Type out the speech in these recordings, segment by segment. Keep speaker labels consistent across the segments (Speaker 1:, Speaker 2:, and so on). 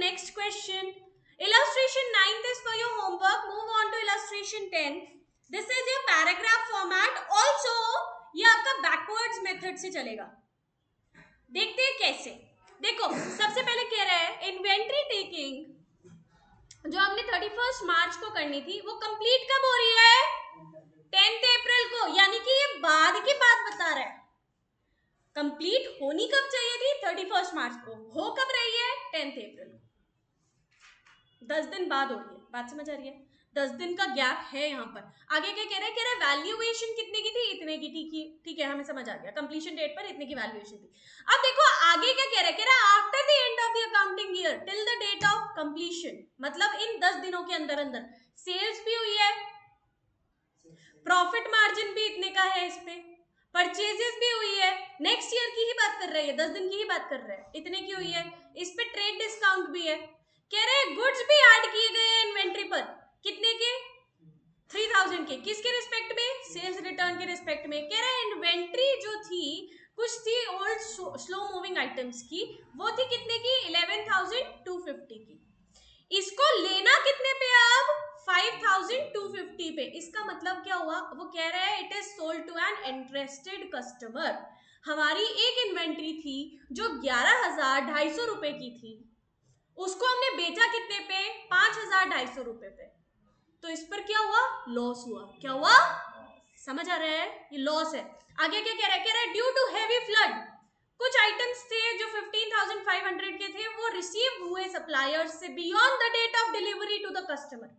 Speaker 1: next question. Illustration 9th is for your homework. Move on to illustration 10th. This is your paragraph format. Also ये आपका backwards method से चलेगा. देखते हैं कैसे. देखो सबसे पहले कह रहा है इन्वेंट्री टेकिंग जो हमने 31 मार्च को करनी थी वो कंप्लीट कब हो रही है? 10 अप्रैल को. यानी कि ये बाद की बात बता रहा है. कंप्लीट होनी कब चाहिए थी? 31 मार्च को. हो कब रही है? 10 अप्रैल को. 10 दिन बाद हो रही है. बात समझ आ रही है? 10 दिन का गैप है यहाँ पर. आगे क्या कह रहा है? कह रहा है वैल्यूएशन कितने की थी? इतने की थी. ठीक है हमें समझ आ गया. कंप्लीशन डेट पर इतने की वैल्यूएशन थी. अब देखो आगे क्या कह रहा है? कह रहा है after the end of the accounting year till the date of completion. मतलब इन 10 दिनों के अंदर अंदर सेल्स भी हुई है, प्रॉफिट मार्जिन भी इतने का है, इस पे परचेजेस भी हुई है. नेक्स्ट ईयर की ही बात कर रहे हैं, 10 दिन की ही बात कर रहे हैं. इतने की हुई है. इस पे ट्रेड डिस्काउंट भी है. कह रहे हैं गुड्स भी ऐड किए गए हैं इन्वेंट्री पर. कितने के? 3000 के. किसके रिस्पेक्ट में? सेल्स रिटर्न के रिस्पेक्ट में. कह रहे हैं इन्वेंट्री जो थी कुछ थी ओल्ड स्लो मूविंग आइटम्स की. वो थी कितने की? 11,250 की. इसको लेना कितने पे? अब 5,250 पे. इसका मतलब क्या हुआ? वो कह रहा है it is sold to an interested customer. हमारी एक इन्वेंट्री थी जो 11,250 रुपए की थी, उसको हमने बेचा कितने पे? 5,250 रुपए पे. तो इस पर क्या हुआ? लॉस हुआ. क्या हुआ? समझ आ रहा है? ये लॉस है. आगे क्या कह रहा है? कह रहा है ड्यू टू हेवी फ्लड कुछ आइटम्स थे जो 15,500 के थे वो रिसीव हुए सप्लायर्स से beyond the date of delivery to the customer.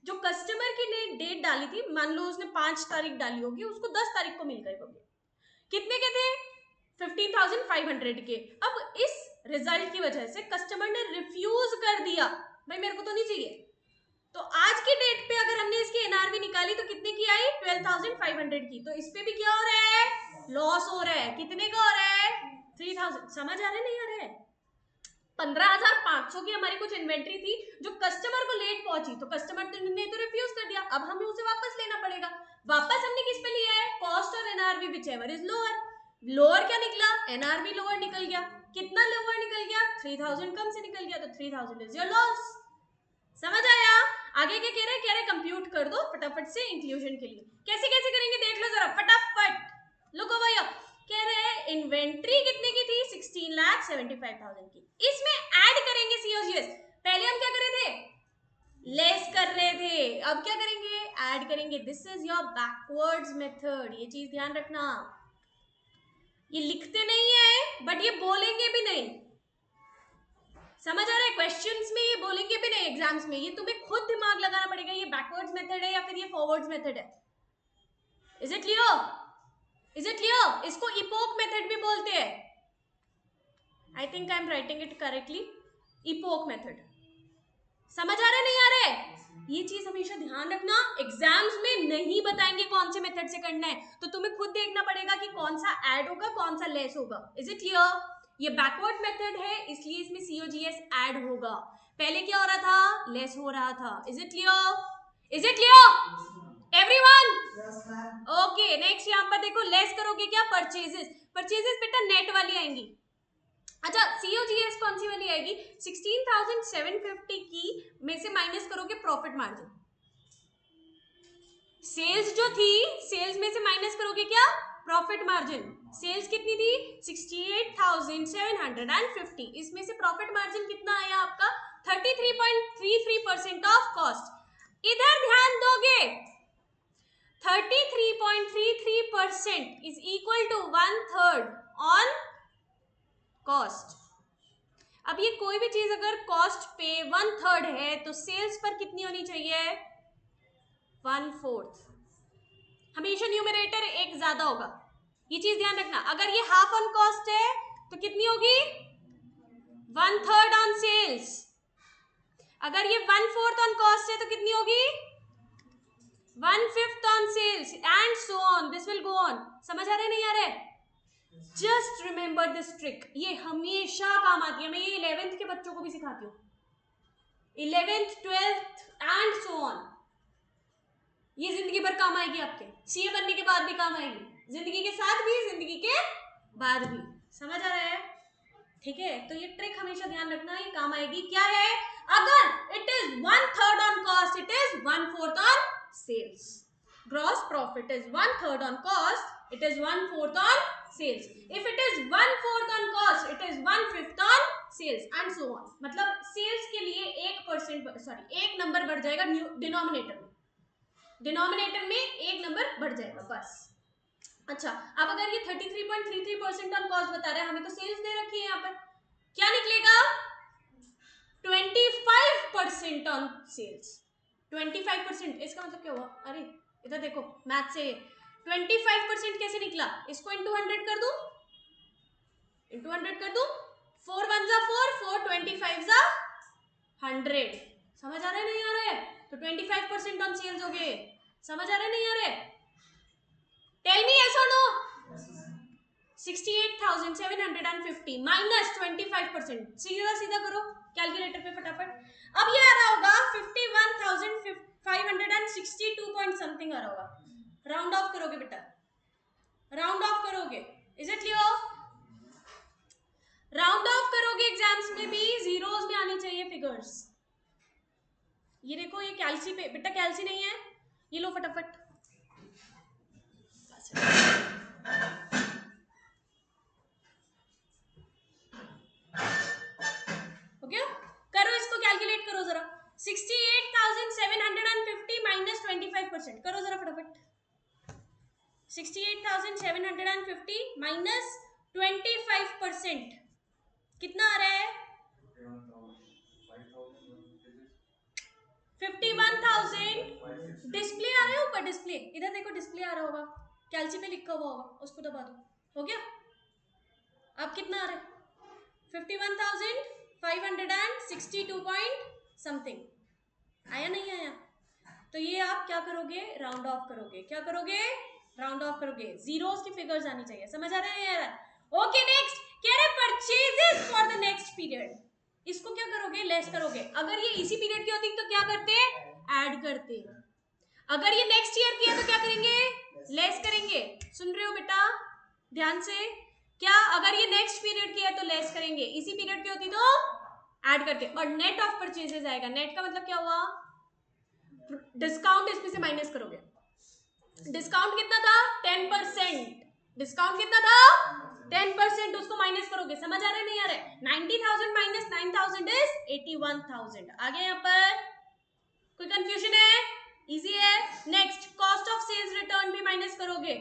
Speaker 1: जो कस्टमर की ने डेट डाली थी, मान लो उसने 5 तारीख डाली होगी, उसको 10 तारीख को मिल गए होंगे. कितने के थे? 15,500 के. अब इस रिजल्ट की वजह से कस्टमर ने रिफ्यूज कर दिया, भाई मेरे को तो नहीं चाहिए. तो आज की डेट पे अगर हमने इसकी एनआरवी निकाली तो कितने की आई? 12,500 की. तो इस पे भी क्या हो रहा है? लॉस हो रहा है. कितने का हो रहा है? 3,000. समझ आ रहा है? नहीं आ रहा है? 15,500 की हमारी कुछ इन्वेंट्री थी जो कस्टमर को लेट पहुंची, तो कस्टमर ने तो रिफ्यूज कर दिया. अब हमें उसे वापस लेना पड़ेगा. वापस हमने किस पे लिया है? कॉस्ट और NRV which ever is lower. Lower क्या निकला? एनआरवी लोअर निकल गया. कितना लोअर निकल गया? 3,000 कम से निकल गया. तो 3,000 इज योर लॉस. समझ आया? आगे क्या कह रहे हैं? कह रहे कंप्यूट कर दो फटाफट से इंक्लूजन के लिए. कैसे कैसे करेंगे देख लो जरा फटाफट. Look over here. कह रहे हैं इन्वेंट्री कितने की थी? 16,75,000 की. इसमें ऐड करेंगे सीओजीएस. पहले हम क्या कर रहे थे? लेस कर रहे थे. अब क्या करेंगे? ऐड करेंगे. This is your backwards method. ये चीज ध्यान रखना. ये लिखते नहीं है बट ये बोलेंगे भी नहीं. समझ आ रहा है? क्वेश्चंस में ये बोलेंगे भी नहीं, एग्जाम्स में. ये तुम्हें खुद दिमाग लगाना पड़ेगा. ये बैकवर्ड्स मेथड है या फिर ये फॉरवर्ड्स मेथड है. Is it clear? Is it clear? इसको इपोक मेथड भी बोलते हैं. I think I am writing it correctly. Epoch method. समझ आ रहा है? नहीं आ रहा है? ये चीज हमेशा ध्यान रखना. एग्जाम्स में नहीं बताएंगे कौन से मेथड से करना है, तो तुम्हें खुद देखना पड़ेगा कि कौन सा ऐड होगा कौन सा लेस होगा. Is it clear? ये बैकवर्ड मेथड है इसलिए इसमें सीओजीएस ऐड होगा. पहले क्या हो रहा था? लेस हो रहा था. Is it clear? Is it clear everyone? Okay next यहाँ पर देखो. लेस करोगे क्या? परचेजेस. परचेजेस बेटा नेट वाली आएंगी. अच्छा सीओजीएस कौन सी वाली आएगी? 16,750 की में से माइनस करोगे प्रॉफिट मार्जिन. सेल्स जो थी सेल्स में से माइनस करोगे क्या? Profit margin. सेल्स कितनी थी? 68,750. इसमें से प्रॉफिट मार्जिन कितना आया आपका? 33.33% ऑफ कॉस्ट. इधर ध्यान दोगे 33.33% is equal to 1/3 on cost. अब ये कोई भी चीज अगर कॉस्ट पे 1/3 है तो सेल्स पर कितनी होनी चाहिए? 1/4. हमेशा न्यूमरेटर एक ज्यादा होगा. ये चीज ध्यान रखना. अगर ये हाफ ऑन कॉस्ट है तो कितनी होगी? 1/3 ऑन सेल्स. अगर ये 1/4 ऑन कॉस्ट है तो कितनी होगी? 1/5 on sales and so on. This will go on. समझ आ रहा है? नहीं आ रहा है? Just remember this trick. ये हमेशा काम आती है. मैं ये 11th के बच्चों को भी सिखाती हूँ. 11th 12th and so on. ये जिंदगी भर काम आएगी आपके. सीए बनने के बाद भी काम आएगी. जिंदगी के साथ भी जिंदगी के बाद भी. समझ आ रहा है? ठीक है, तो ये ट्रिक हमेशा ध्यान रखना, ये काम आएगी। क्या है? अगर it is 1/3 on cost, it is 1/4 on sales. Gross profit is 1/3 on cost, it is 1/4 on sales. If it is 1/4 on cost, it is 1/5 on sales and so on. मतलब सेल्स के लिए 1 नंबर बढ़ जाएगा denominator में, denominator में 1 number बढ़ जाएगा बस। अच्छा, अब अगर ये 33.33% ऑन कॉस्ट बता रहा है, हमें तो सेल्स दे रखी है यहाँ पर, क्या निकलेगा? 25% ऑन सेल्स। 25% इसका मतलब क्या हुआ? अरे इधर देखो मैथ से 25% कैसे निकला? इसको इंटू 100 कर दूं, इंटू 100 कर दूं, 4 1 जा 4, 4 25 जा 100। समझ आ रहा है नहीं आ रहा है? तो 25% ऑन सेल्स हो गए। समझ आ रहा है नहीं आ रहा है? टेल मी यस और नो। 68,750 माइनस 25%, सीधा सीधा करो कैलकुलेटर पे फटाफट। अब ये आ रहा होगा 51,562 पॉइंट समथिंग आ रहा होगा। राउंड ऑफ करोगे बेटा, राउंड ऑफ करोगे, is it clear? Round of करोगे, एग्जाम्स में भी जीरोस में आनी चाहिए फिगर्स। ये देखो ये कैल्सी पे बेटा, कैल्सी नहीं है, ये लो फटाफट। हो गया? करो इसको, कैलकुलेट करो जरा। 68,750 माइनस 25% करो जरा फटाफट। 68,750 माइनस 25% कितना आ रहा है? 51,000। डिस्प्ले आ रहा है ऊपर, डिस्प्ले इधर देखो, डिस्प्ले आ रहा होगा, कैल्सी पे लिखा हुआ होगा, उसको दबा दो। हो गया? अब कितना आ रहा है? 51,562 पॉइंट समथिंग। आया नहीं आया? तो ये आप क्या करोगे? राउंड ऑफ करोगे। क्या करोगे? राउंड ऑफ करोगे। जीरोस की फिगर्स आनी चाहिए। समझ आ रहा है यार? ओके नेक्स्ट, कह रहे purchases for the next period. इसको क्या करोगे? लेस करोगे। अगर ये इसी पीरियड की होती तो क्या करते? ऐड करते। अगर ये नेक्स्ट ईयर की है तो क्या करेंगे? लेस करेंगे। सुन रहे हो बेटा ध्यान से? क्या अगर ये नेक्स्ट पीरियड की है तो लेस करेंगे, इसी पीरियड की होती तो ऐड करते। और नेट ऑफ परचेजेस आएगा। नेट का मतलब क्या हुआ? डिस्काउंट इसमें से माइनस करोगे। डिस्काउंट कितना था? 10%। डिस्काउंट कितना था? 10%, उसको माइनस करोगे। समझ आ रहा है नहीं आ रहा है? 90,000 माइनस 9,000 इज 81,000। आगे यहाँ पर कोई कंफ्यूजन है? इजी है। Next, cost of sales return भी माइनस करोगे।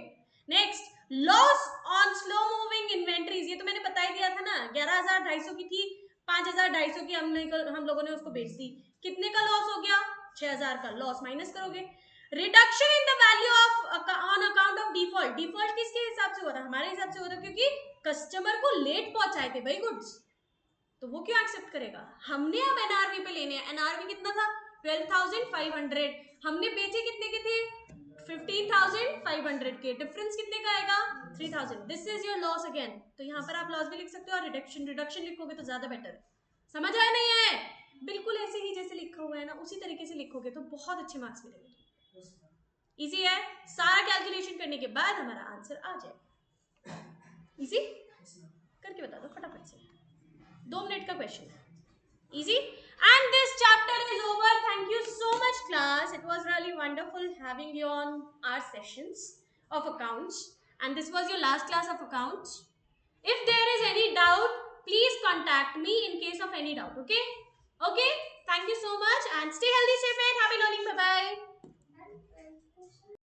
Speaker 1: Next, loss on slow moving inventories, ये तो मैंने बता ही दिया था ना, 11,250 की थी, 5,250 की हम लोगों ने उसको बेच दी। कितने का लॉस हो गया? 6,000 का लॉस माइनस करोगे। Reduction in the value of on account of default. Default किसके हिसाब से हुआ था? हमारे हिसाब से हुआ था, क्योंकि कस्टमर को लेट पहुंचाए थे भाई गुड्स, तो वो क्यों एक्सेप्ट करेगा? हमने अब एनआरवी पे लेने हैं। एनआरवी कितना था? 12,500। हमने बेचे कितने के थे? 15,500 के। डिफरेंस कितने का आएगा? 3,000। This is your loss again. तो यहाँ पर आप लॉस भी लिख सकते हो और रिडक्शन लिखोगे तो ज्यादा बेटर है। समझ आया नहीं है? बिल्कुल ऐसे ही जैसे लिखा हुआ है ना, उसी तरीके से लिखोगे तो बहुत अच्छे मार्क्स मिलेंगे। इजी है। सारा कैलकुलेशन करने के बाद हमारा आंसर आ जाएगा। इजी करके बता दो फटाफट से, 2 मिनट का क्वेश्चन है। Easy. And this chapter is over. Thank you so much class. It was really wonderful having you on our sessions of accounts. And this was your last class of accounts. If there is any doubt, please contact me in case of any doubt. Okay? Okay? Thank you so much and stay healthy, stay fit.